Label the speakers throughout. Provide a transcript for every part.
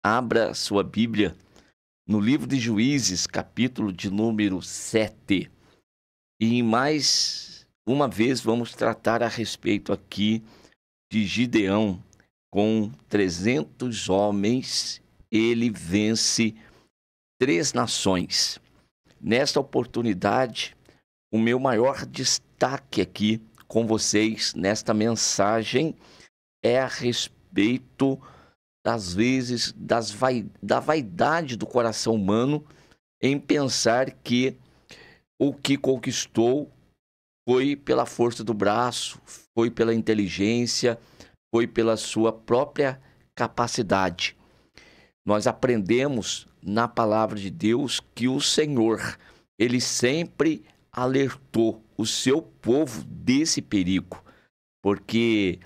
Speaker 1: Abra sua Bíblia no livro de Juízes, capítulo de número 7. E mais uma vez vamos tratar a respeito aqui de Gideão. Com 300 homens, ele vence 3 nações. Nesta oportunidade, o meu maior destaque aqui com vocês, nesta mensagem, é a respeito das vezes da vaidade do coração humano em pensar que o que conquistou foi pela força do braço, foi pela inteligência, foi pela sua própria capacidade. Nós aprendemos na palavra de Deus que o Senhor, ele sempre alertou o seu povo desse perigo, porque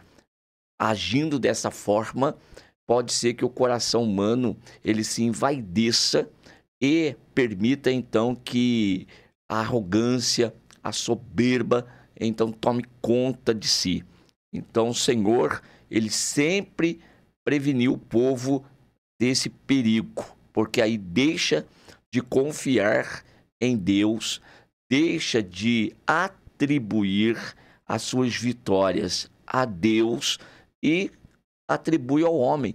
Speaker 1: agindo dessa forma, pode ser que o coração humano ele se envaideça e permita então que a arrogância, a soberba, então tome conta de si. Então o Senhor, ele sempre preveniu o povo desse perigo, porque aí deixa de confiar em Deus, deixa de atribuir as suas vitórias a Deus e atribui ao homem.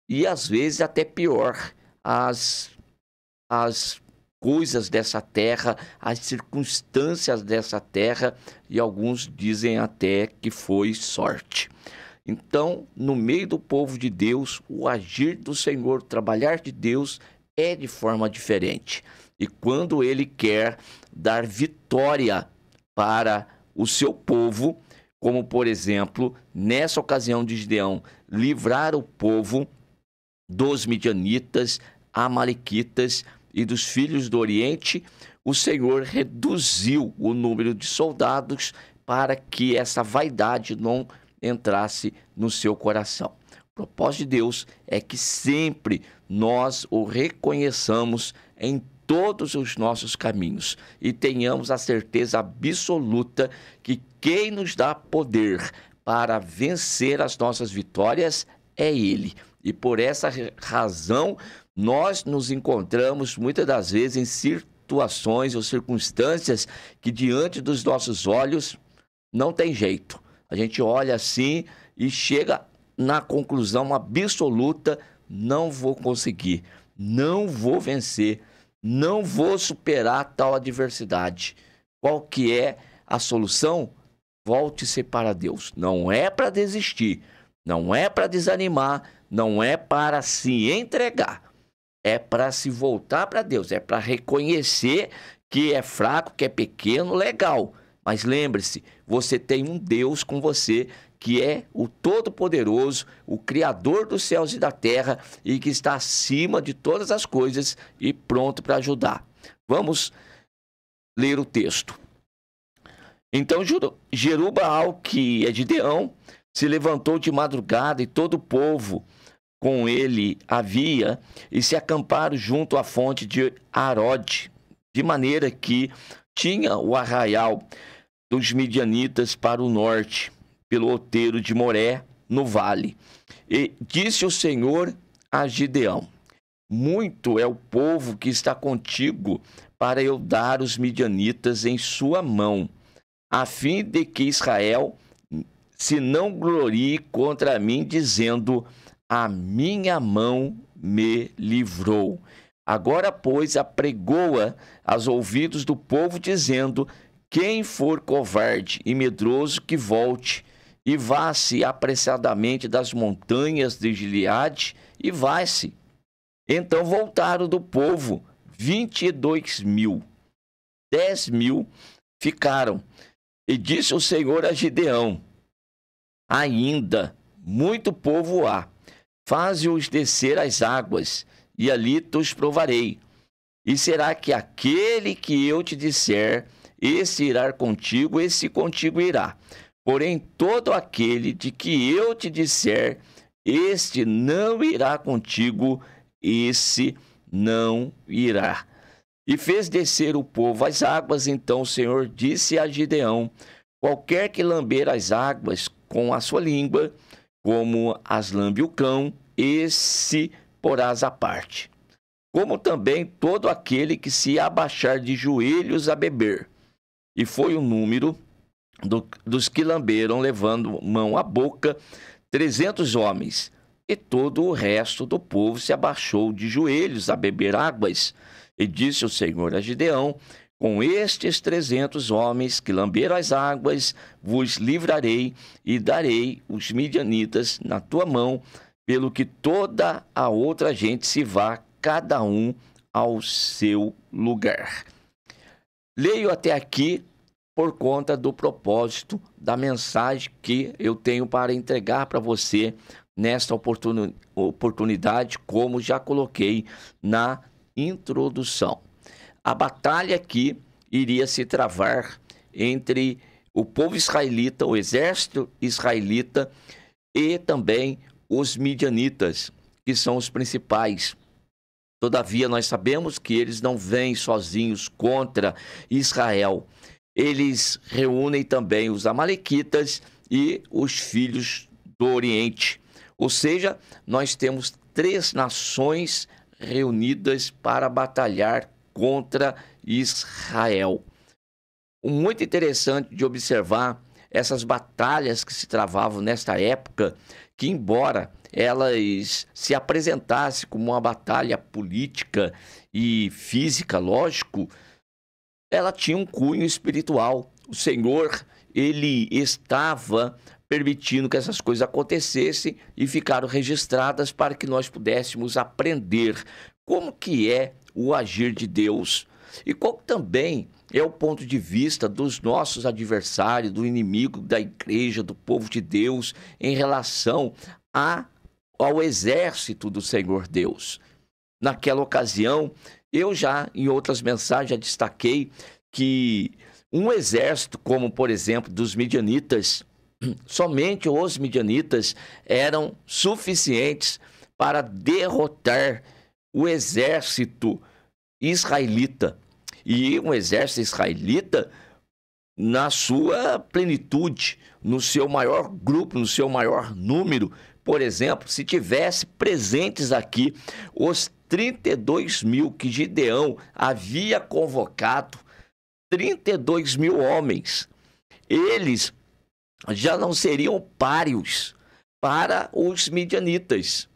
Speaker 1: E às vezes até pior, as coisas dessa terra, as circunstâncias dessa terra, e alguns dizem até que foi sorte. Então, no meio do povo de Deus, o agir do Senhor, o trabalhar de Deus é de forma diferente. E quando ele quer dar vitória para o seu povo, como por exemplo, nessa ocasião de Gideão, livrar o povo dos midianitas, amalequitas e dos filhos do Oriente, o Senhor reduziu o número de soldados para que essa vaidade não entrasse no seu coração. O propósito de Deus é que sempre nós o reconheçamos em todos os nossos caminhos e tenhamos a certeza absoluta que quem nos dá poder para vencer as nossas vitórias é Ele. E por essa razão, nós nos encontramos muitas das vezes em situações ou circunstâncias que diante dos nossos olhos não tem jeito. A gente olha assim e chega na conclusão absoluta: não vou conseguir, não vou vencer, não vou superar tal adversidade. Qual que é a solução? Volte-se para Deus. Não é para desistir, não é para desanimar, não é para se entregar. É para se voltar para Deus, é para reconhecer que é fraco, que é pequeno, legal. Mas lembre-se, você tem um Deus com você que é o Todo-Poderoso, o Criador dos céus e da terra e que está acima de todas as coisas e pronto para ajudar. Vamos ler o texto. Então Jerubbaal, que é de Gideão, se levantou de madrugada e todo o povo com ele havia e se acamparam junto à fonte de Arode, de maneira que tinha o arraial dos midianitas para o norte, pelo outeiro de Moré, no vale. E disse o Senhor a Gideão: muito é o povo que está contigo para eu dar os midianitas em sua mão, a fim de que Israel se não glorie contra mim, dizendo: a minha mão me livrou. Agora, pois, apregoa aos ouvidos do povo, dizendo: quem for covarde e medroso, que volte, e vá-se apressadamente das montanhas de Gileade, e vai-se. Então voltaram do povo 22.000, 10.000 ficaram. E disse o Senhor a Gideão: ainda muito povo há, faze-os descer às águas, e ali os provarei. E será que aquele que eu te disser, esse irá contigo, esse contigo irá. Porém, todo aquele de que eu te disser, este não irá contigo, esse não irá. E fez descer o povo às águas. Então o Senhor disse a Gideão: qualquer que lamber as águas com a sua língua, como as lambe o cão, esse porás à parte. Como também todo aquele que se abaixar de joelhos a beber. E foi o número dos que lamberam, levando mão à boca, 300 homens. E todo o resto do povo se abaixou de joelhos a beber águas. E disse o Senhor a Gideão: com estes 300 homens que lamberam as águas, vos livrarei e darei os midianitas na tua mão, pelo que toda a outra gente se vá, cada um ao seu lugar. Leio até aqui por conta do propósito da mensagem que eu tenho para entregar para você nesta oportunidade, como já coloquei na introdução. A batalha aqui iria se travar entre o povo israelita, o exército israelita e também os midianitas, que são os principais. Todavia, nós sabemos que eles não vêm sozinhos contra Israel. Eles reúnem também os amalequitas e os filhos do Oriente. Ou seja, nós temos 3 nações reunidas para batalhar contra Israel. Muito interessante de observar essas batalhas que se travavam nesta época, que embora elas se apresentassem como uma batalha política e física, lógico, ela tinha um cunho espiritual. O Senhor, ele estava permitindo que essas coisas acontecessem e ficaram registradas para que nós pudéssemos aprender como que é o agir de Deus e qual também é o ponto de vista dos nossos adversários, do inimigo da igreja, do povo de Deus, em relação ao exército do Senhor Deus. Naquela ocasião, eu já, em outras mensagens, já destaquei que um exército, como por exemplo dos midianitas, somente os midianitas eram suficientes para derrotar o exército israelita. E um exército israelita na sua plenitude, no seu maior grupo, no seu maior número. Por exemplo, se tivesse presentes aqui os 32 mil que Gideão havia convocado, 32 mil homens, eles já não seriam páreos para os midianitas.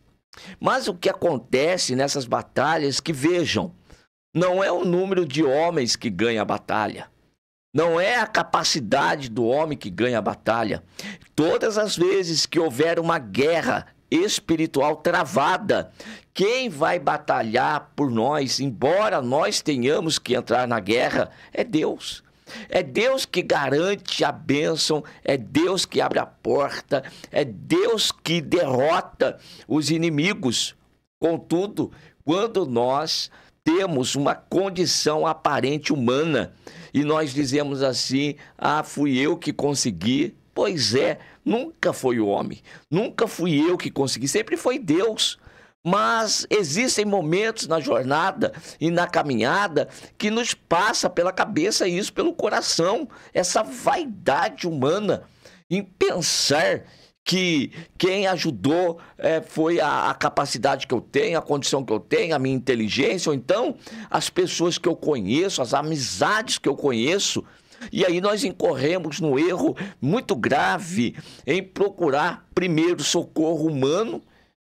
Speaker 1: Mas o que acontece nessas batalhas, que vejam, não é o número de homens que ganha a batalha. Não é a capacidade do homem que ganha a batalha. Todas as vezes que houver uma guerra espiritual travada, quem vai batalhar por nós, embora nós tenhamos que entrar na guerra, é Deus. É Deus que garante a bênção, é Deus que abre a porta, é Deus que derrota os inimigos. Contudo, quando nós temos uma condição aparente humana e nós dizemos assim: ah, fui eu que consegui. Pois é, nunca foi o homem, nunca fui eu que consegui, sempre foi Deus. Mas existem momentos na jornada e na caminhada que nos passa pela cabeça isso, pelo coração, essa vaidade humana em pensar que quem ajudou foi a capacidade que eu tenho, a condição que eu tenho, a minha inteligência, ou então as pessoas que eu conheço, as amizades que eu conheço. E aí nós incorremos no erro muito grave em procurar primeiro socorro humano,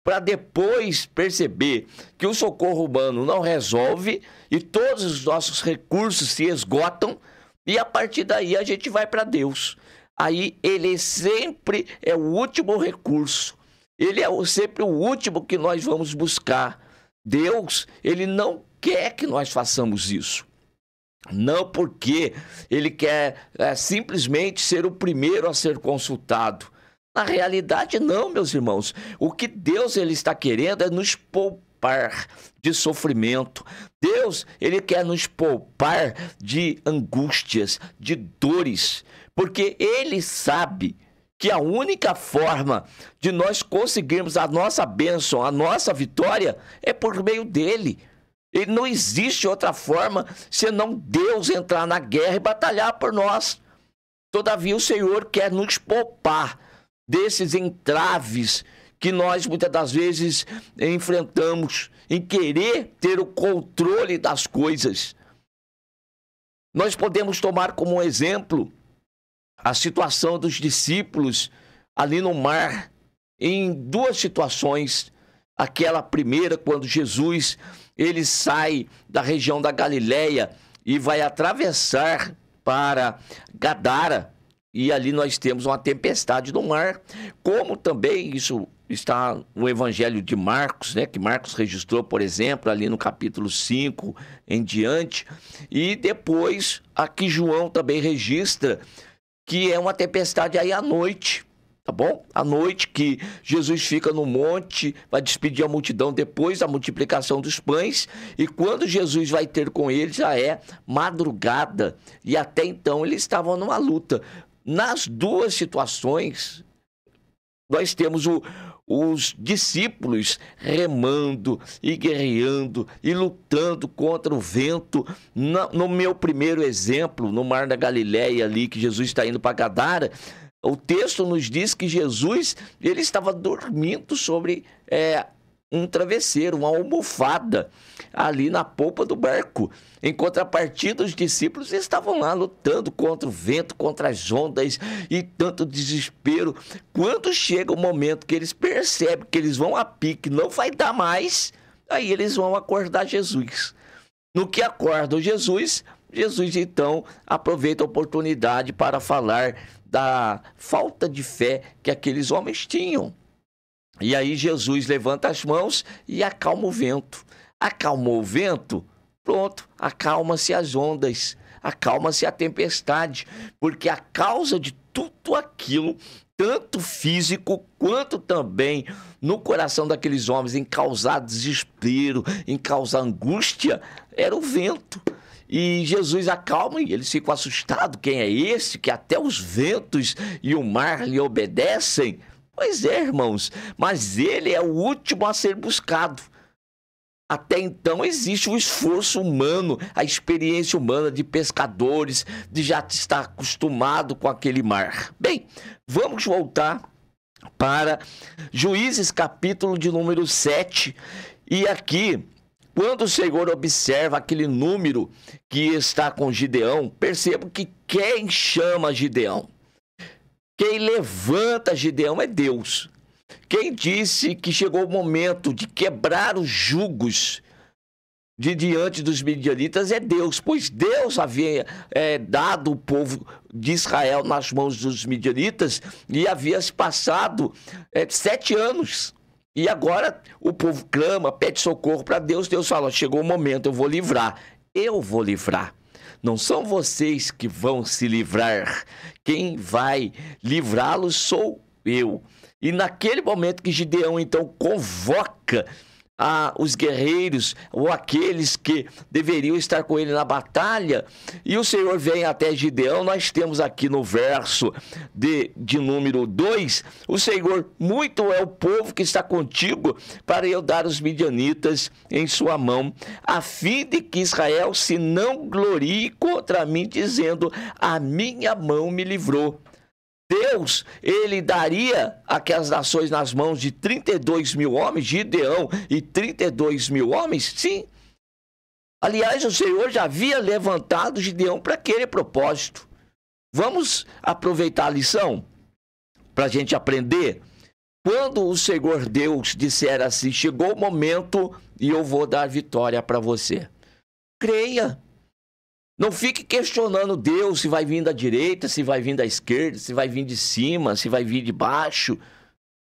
Speaker 1: para depois perceber que o socorro humano não resolve e todos os nossos recursos se esgotam, e a partir daí a gente vai para Deus. Aí ele sempre é o último recurso, ele é sempre o último que nós vamos buscar. Deus, ele não quer que nós façamos isso. Não porque ele quer simplesmente ser o primeiro a ser consultado. Na realidade, não, meus irmãos. O que Deus ele está querendo é nos poupar de sofrimento. Deus, ele quer nos poupar de angústias, de dores, porque ele sabe que a única forma de nós conseguirmos a nossa bênção, a nossa vitória, é por meio dele. E não existe outra forma senão Deus entrar na guerra e batalhar por nós. Todavia, o Senhor quer nos poupar desses entraves que nós muitas das vezes enfrentamos em querer ter o controle das coisas. Nós podemos tomar como exemplo a situação dos discípulos ali no mar, em duas situações. Aquela primeira, quando Jesus ele sai da região da Galileia e vai atravessar para Gadara, e ali nós temos uma tempestade no mar, como também isso está no Evangelho de Marcos, né, que Marcos registrou, por exemplo, ali no capítulo 5 em diante, e depois aqui João também registra que é uma tempestade aí à noite, tá bom? À noite que Jesus fica no monte, vai despedir a multidão depois da multiplicação dos pães, e quando Jesus vai ter com eles já é madrugada, e até então eles estavam numa luta. Nas duas situações, nós temos os discípulos remando e guerreando e lutando contra o vento. No meu primeiro exemplo, no Mar da Galileia ali, que Jesus está indo para Gadara, o texto nos diz que Jesus ele estava dormindo sobre um travesseiro, uma almofada, ali na polpa do barco. Em contrapartida, os discípulos estavam lá lutando contra o vento, contra as ondas e tanto desespero. Quando chega o momento que eles percebem que eles vão a pique, não vai dar mais, aí eles vão acordar Jesus. No que acordam Jesus, Jesus então aproveita a oportunidade para falar da falta de fé que aqueles homens tinham. E aí Jesus levanta as mãos e acalma o vento. Acalmou o vento, pronto, acalma-se as ondas, acalma-se a tempestade, porque a causa de tudo aquilo, tanto físico quanto também no coração daqueles homens, em causar desespero, em causar angústia, era o vento. E Jesus acalma e eles ficam assustados. Quem é esse que até os ventos e o mar lhe obedecem? Pois é, irmãos, mas ele é o último a ser buscado. Até então existe o esforço humano, a experiência humana de pescadores, de já estar acostumado com aquele mar. Bem, vamos voltar para Juízes, capítulo de número 7. E aqui, quando o Senhor observa aquele número que está com Gideão, perceba que quem chama Gideão, quem levanta Gideão é Deus. Quem disse que chegou o momento de quebrar os jugos de diante dos midianitas é Deus, pois Deus havia dado o povo de Israel nas mãos dos midianitas e havia se passado 7 anos. E agora o povo clama, pede socorro para Deus. Deus fala, chegou o momento, eu vou livrar. Eu vou livrar. Não são vocês que vão se livrar. Quem vai livrá-los sou eu. E naquele momento que Gideão, então, convoca os guerreiros, ou aqueles que deveriam estar com ele na batalha, e o Senhor vem até Gideão, nós temos aqui no verso de número 2, o Senhor, muito é o povo que está contigo, para eu dar os midianitas em sua mão, a fim de que Israel se não glorie contra mim, dizendo, a minha mão me livrou. Deus, ele daria aquelas nações nas mãos de 32 mil homens, Gideão e 32 mil homens? Sim. Aliás, o Senhor já havia levantado Gideão para aquele propósito. Vamos aproveitar a lição para a gente aprender? Quando o Senhor Deus disser assim, chegou o momento e eu vou dar vitória para você. Creia. Não fique questionando Deus se vai vir da direita, se vai vir da esquerda, se vai vir de cima, se vai vir de baixo.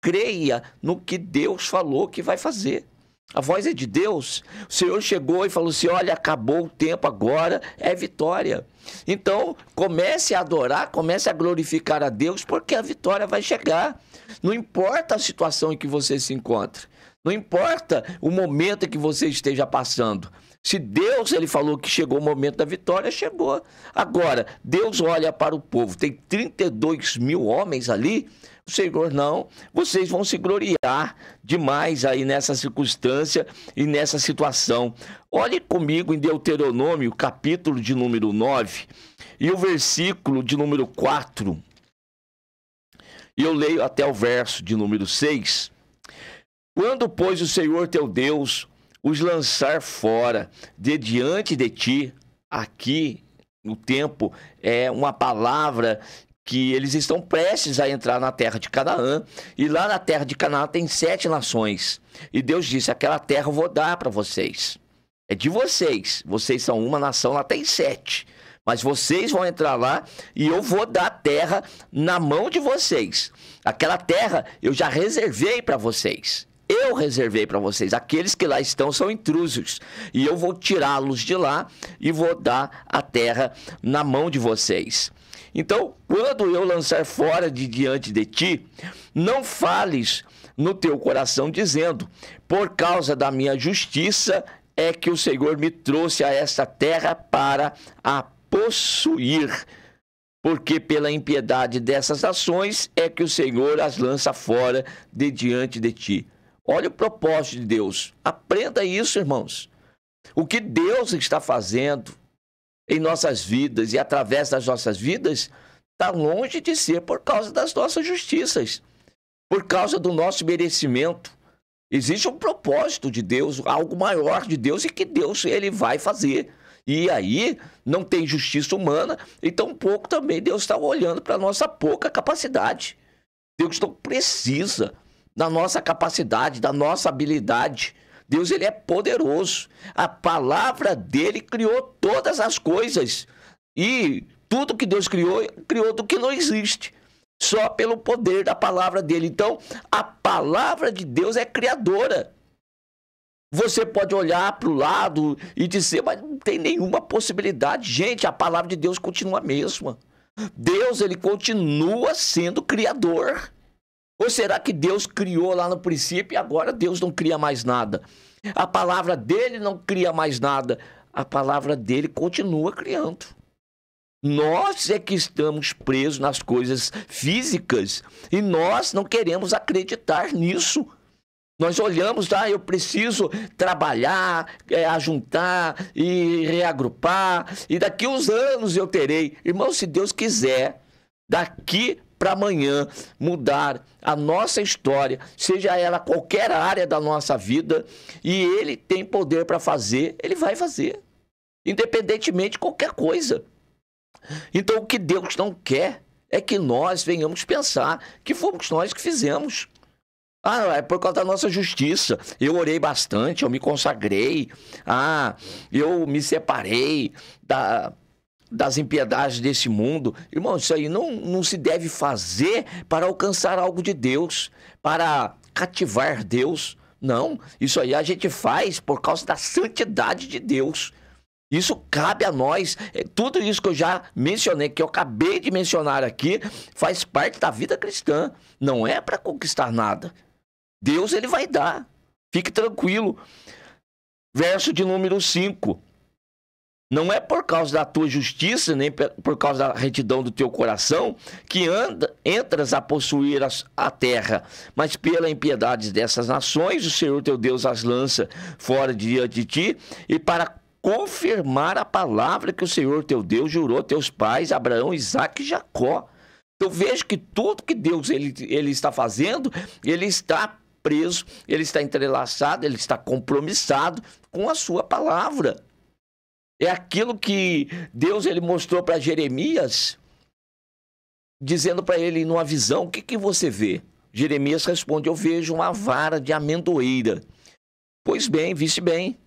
Speaker 1: Creia no que Deus falou que vai fazer. A voz é de Deus. O Senhor chegou e falou assim, olha, acabou o tempo agora, é vitória. Então, comece a adorar, comece a glorificar a Deus, porque a vitória vai chegar. Não importa a situação em que você se encontra. Não importa o momento em que você esteja passando. Se Deus, ele falou que chegou o momento da vitória, chegou. Agora, Deus olha para o povo, tem 32 mil homens ali, o Senhor não, vocês vão se gloriar demais aí nessa circunstância e nessa situação. Olhe comigo em Deuteronômio, capítulo de número 9, e o versículo de número 4. E eu leio até o verso de número 6. Quando, pois, o Senhor teu Deus os lançar fora de diante de ti, aqui no tempo é uma palavra que eles estão prestes a entrar na terra de Canaã, e lá na terra de Canaã tem 7 nações, e Deus disse, aquela terra eu vou dar para vocês, é de vocês, vocês são uma nação, lá tem 7, mas vocês vão entrar lá, e eu vou dar a terra na mão de vocês, aquela terra eu já reservei para vocês, eu reservei para vocês, aqueles que lá estão são intrusos, e eu vou tirá-los de lá, e vou dar a terra na mão de vocês. Então, quando eu lançar fora de diante de ti, não fales no teu coração dizendo, por causa da minha justiça é que o Senhor me trouxe a esta terra para a possuir, porque pela impiedade dessas nações é que o Senhor as lança fora de diante de ti. Olha o propósito de Deus. Aprenda isso, irmãos. O que Deus está fazendo em nossas vidas e através das nossas vidas, está longe de ser por causa das nossas justiças, por causa do nosso merecimento. Existe um propósito de Deus, algo maior de Deus e que Deus ele vai fazer. E aí não tem justiça humana, e tampouco também Deus está olhando para a nossa pouca capacidade. Deus não precisa da nossa capacidade, da nossa habilidade. Deus ele é poderoso. A palavra dele criou todas as coisas. E tudo que Deus criou, criou do que não existe. Só pelo poder da palavra dele. Então, a palavra de Deus é criadora. Você pode olhar para o lado e dizer, mas não tem nenhuma possibilidade. Gente, a palavra de Deus continua a mesma. Deus ele continua sendo criador. Ou será que Deus criou lá no princípio e agora Deus não cria mais nada? A palavra dele não cria mais nada. A palavra dele continua criando. Nós é que estamos presos nas coisas físicas e nós não queremos acreditar nisso. Nós olhamos, eu preciso trabalhar, ajuntar e reagrupar, e daqui uns anos eu terei. Irmão, se Deus quiser, daqui para amanhã mudar a nossa história, seja ela qualquer área da nossa vida, e ele tem poder para fazer, ele vai fazer, independentemente de qualquer coisa. Então o que Deus não quer é que nós venhamos pensar que fomos nós que fizemos. É por causa da nossa justiça. Eu orei bastante, eu me consagrei, eu me separei das impiedades desse mundo. Irmão, isso aí não se deve fazer para alcançar algo de Deus, para cativar Deus. Não, isso aí a gente faz por causa da santidade de Deus. Isso cabe a nós. Tudo isso que eu já mencionei, que eu acabei de mencionar aqui, faz parte da vida cristã. Não é para conquistar nada. Deus ele vai dar. Fique tranquilo. Verso de número 5. Não é por causa da tua justiça, nem por causa da retidão do teu coração, que entras a possuir a terra, mas pela impiedade dessas nações, o Senhor teu Deus as lança fora diante de ti, e para confirmar a palavra que o Senhor teu Deus jurou a teus pais, Abraão, Isaque e Jacó. Então veja que tudo que Deus ele está fazendo, ele está preso, ele está entrelaçado, ele está compromissado com a sua palavra. É aquilo que Deus ele mostrou para Jeremias, dizendo para ele numa visão, o que você vê? Jeremias responde, eu vejo uma vara de amendoeira. Pois bem, viste bem.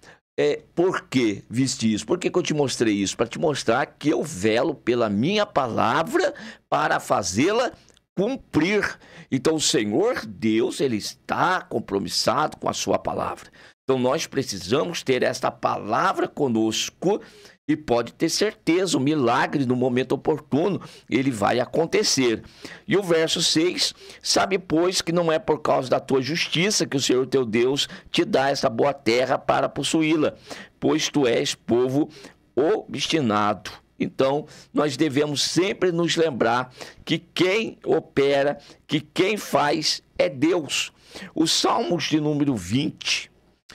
Speaker 1: Por que viste isso? Por que eu te mostrei isso? Para te mostrar que eu velo pela minha palavra para fazê-la cumprir. Então o Senhor Deus, ele está compromissado com a sua palavra. Então nós precisamos ter esta palavra conosco e pode ter certeza, o milagre no momento oportuno, ele vai acontecer. E o verso 6, sabe pois que não é por causa da tua justiça que o Senhor teu Deus te dá essa boa terra para possuí-la, pois tu és povo obstinado. Então, nós devemos sempre nos lembrar que quem opera, que quem faz é Deus. Os Salmos de número 20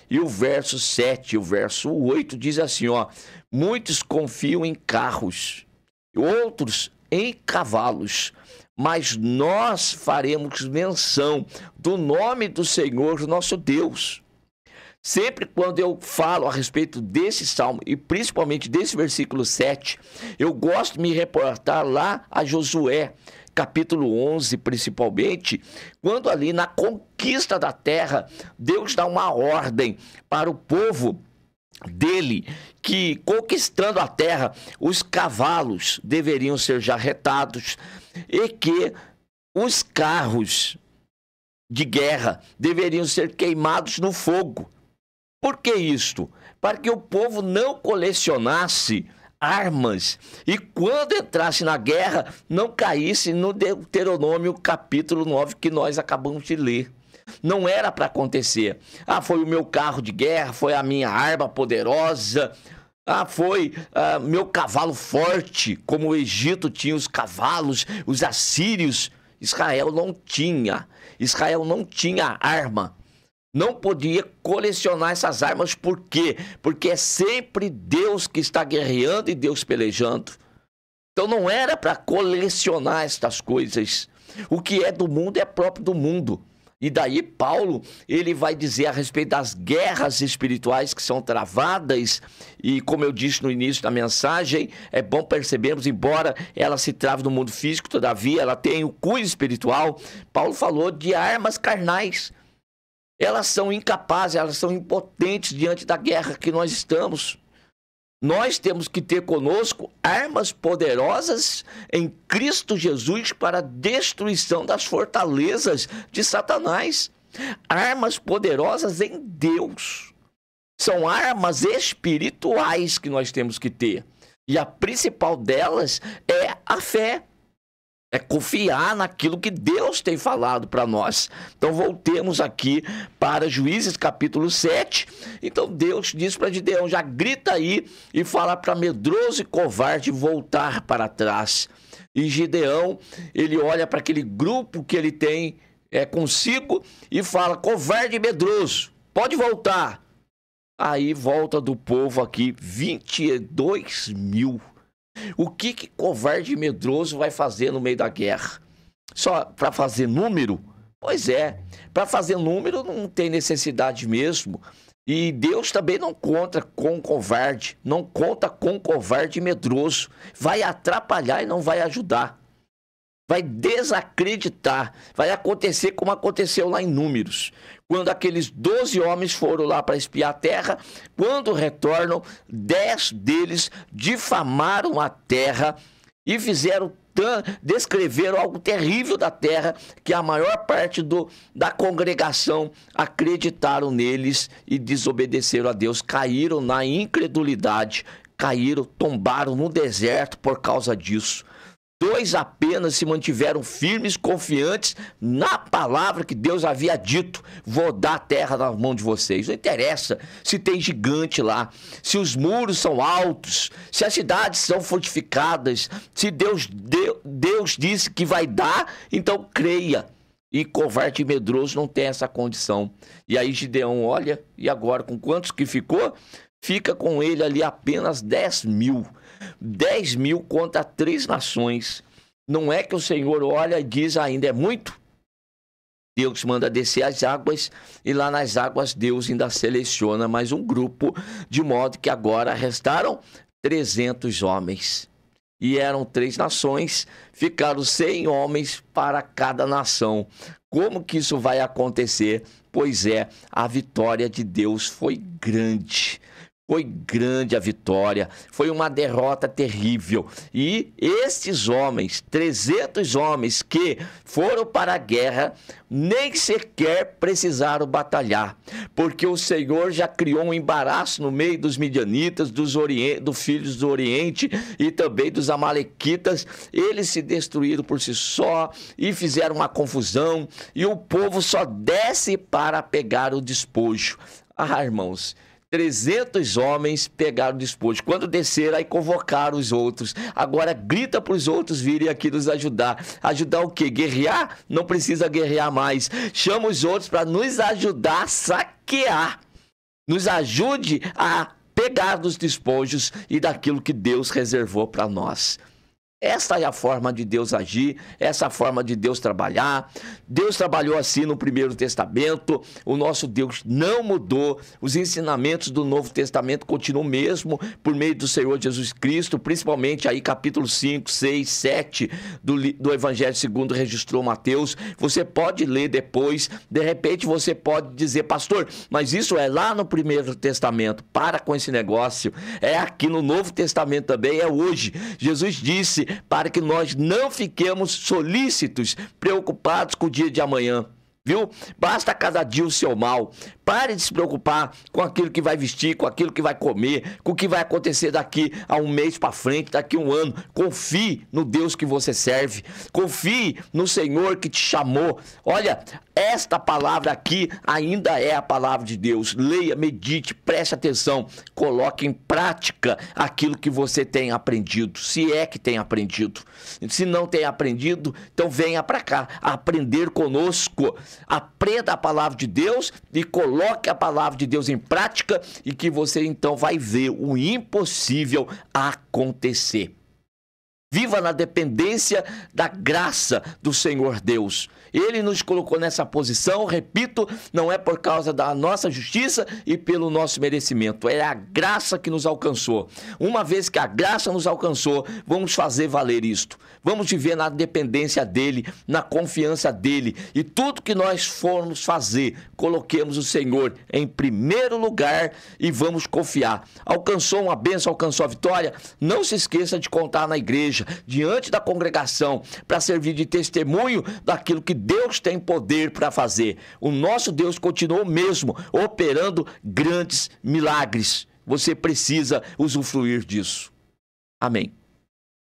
Speaker 1: e o verso 7 e o verso 8 diz assim, muitos confiam em carros, outros em cavalos, mas nós faremos menção do nome do Senhor nosso Deus. Sempre quando eu falo a respeito desse salmo, e principalmente desse versículo 7, eu gosto de me reportar lá a Josué, capítulo 11, principalmente, quando ali na conquista da terra, Deus dá uma ordem para o povo dele, que conquistando a terra, os cavalos deveriam ser jarretados e que os carros de guerra deveriam ser queimados no fogo. Por que isto? Para que o povo não colecionasse armas e quando entrasse na guerra não caísse no Deuteronômio capítulo 9 que nós acabamos de ler. Não era para acontecer. Foi o meu carro de guerra, foi a minha arma poderosa, foi meu cavalo forte, como o Egito tinha os cavalos, os assírios. Israel não tinha arma. Não podia colecionar essas armas, por quê? Porque é sempre Deus que está guerreando e Deus pelejando. Então não era para colecionar estas coisas. O que é do mundo é próprio do mundo. E daí Paulo, ele vai dizer a respeito das guerras espirituais que são travadas. E como eu disse no início da mensagem, é bom percebermos, embora ela se trave no mundo físico, todavia ela tem o cunho espiritual. Paulo falou de armas carnais. Elas são incapazes, elas são impotentes diante da guerra que nós estamos. Nós temos que ter conosco armas poderosas em Cristo Jesus para a destruição das fortalezas de Satanás. Armas poderosas em Deus. São armas espirituais que nós temos que ter. E a principal delas é a fé. É confiar naquilo que Deus tem falado para nós. Então voltemos aqui para Juízes capítulo 7. Então Deus diz para Gideão, já grita aí e fala para medroso e covarde voltar para trás. E Gideão, ele olha para aquele grupo que ele tem consigo e fala, covarde e medroso, pode voltar. Aí volta do povo aqui 22 mil. O que covarde e medroso vai fazer no meio da guerra? Só para fazer número? Pois é, para fazer número não tem necessidade mesmo. E Deus também não conta com covarde, não conta com covarde e medroso. Vai atrapalhar e não vai ajudar. Vai desacreditar. Vai acontecer como aconteceu lá em Números. Quando aqueles 12 homens foram lá para espiar a terra, quando retornam, 10 deles difamaram a terra e descreveram algo terrível da terra, que a maior parte da congregação acreditaram neles e desobedeceram a Deus, caíram na incredulidade, tombaram no deserto por causa disso. 2 apenas se mantiveram firmes, confiantes na palavra que Deus havia dito. Vou dar a terra na mão de vocês. Não interessa se tem gigante lá, se os muros são altos, se as cidades são fortificadas. Se Deus disse que vai dar, então creia. E covarde e medroso não tem essa condição. E aí Gideão olha, e agora com quantos que ficou? Fica com ele ali apenas 10 mil. 10 mil contra 3 nações. Não é que o Senhor olha e diz ainda é muito? Deus manda descer as águas e lá nas águas Deus ainda seleciona mais um grupo, de modo que agora restaram 300 homens. E eram 3 nações, ficaram 100 homens para cada nação. Como que isso vai acontecer? Pois é, a vitória de Deus foi grande. Foi grande a vitória, foi uma derrota terrível. E esses homens, 300 homens que foram para a guerra, nem sequer precisaram batalhar, porque o Senhor já criou um embaraço no meio dos midianitas, dos filhos do Oriente e também dos amalequitas. Eles se destruíram por si só e fizeram uma confusão, e o povo só desce para pegar o despojo. Irmãos, 300 homens pegaram o despojo. Quando desceram, aí convocaram os outros. Agora grita para os outros virem aqui nos ajudar. Ajudar o quê? Guerrear? Não precisa guerrear mais. Chama os outros para nos ajudar a saquear. Nos ajude a pegar dos despojos e daquilo que Deus reservou para nós. Essa é a forma de Deus agir, essa é a forma de Deus trabalhar. Deus trabalhou assim no Primeiro Testamento, o nosso Deus não mudou, os ensinamentos do Novo Testamento continuam mesmo por meio do Senhor Jesus Cristo, principalmente aí capítulo 5, 6, 7 do Evangelho segundo registrou Mateus. Você pode ler depois, de repente você pode dizer, pastor, mas isso é lá no Primeiro Testamento. Para com esse negócio, é aqui no Novo Testamento também, é hoje. Jesus disse para que nós não fiquemos solícitos, preocupados com o dia de amanhã. Viu? Basta cada dia o seu mal. Pare de se preocupar com aquilo que vai vestir, com aquilo que vai comer, com o que vai acontecer daqui a um mês para frente, daqui a um ano. Confie no Deus que você serve. Confie no Senhor que te chamou. Olha, esta palavra aqui ainda é a palavra de Deus. Leia, medite, preste atenção. Coloque em prática aquilo que você tem aprendido, se é que tem aprendido. Se não tem aprendido, então venha para cá aprender conosco. Aprenda a palavra de Deus e coloque a palavra de Deus em prática e que você então vai ver o impossível acontecer. Viva na dependência da graça do Senhor Deus. Ele nos colocou nessa posição, repito, não é por causa da nossa justiça e pelo nosso merecimento. É a graça que nos alcançou. Uma vez que a graça nos alcançou, vamos fazer valer isto. Vamos viver na dependência dele, na confiança dele. E tudo que nós formos fazer, coloquemos o Senhor em primeiro lugar e vamos confiar. Alcançou uma bênção, alcançou a vitória? Não se esqueça de contar na igreja, diante da congregação, para servir de testemunho daquilo que Deus tem poder para fazer. O nosso Deus continuou mesmo operando grandes milagres. Você precisa usufruir disso. Amém.